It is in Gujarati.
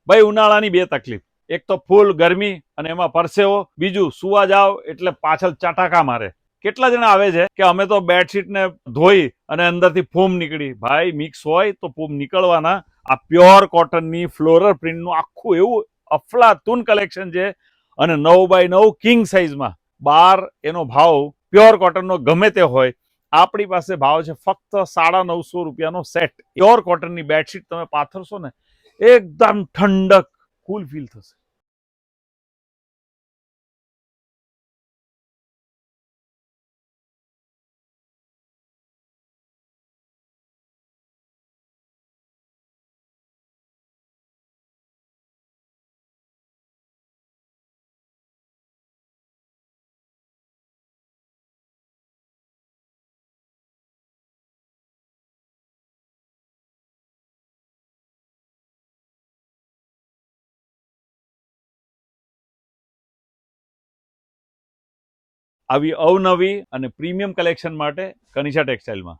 ભાઈ ઉનાળાની બે તકલીફ, એક તો ફૂલ ગરમી અને એમાં પરસેવો, બીજું સુવા જાવ એટલે પાછળ ચટાકા મારે. કેટલા જણા આવે છે કે અમે તો બેડશીટ ને ધોઈ અને અંદરથી ફોમ નીકળી. ભાઈ મિક્સ હોય તો ફોમ નીકળવાના. આ પ્યોર કોટનની ફ્લોરલ પ્રિન્ટનું આખું એવું અફલાતુન કલેક્શન છે અને 9x9 કિંગ સાઇઝમાં. બાર એનો ભાવ પ્યોર કોટનનો ગમે તે હોય, આપણી પાસે ભાવ છે ફક્ત ₹950 સેટ. પ્યોર કોટનની બેડશીટ તમે પાથરશો ને એકદમ ઠંડક કુલ ફીલ થશે. આવી અવનવી અને પ્રીમિયમ કલેક્શન માટે કનિષા ટેક્સટાઇલમાં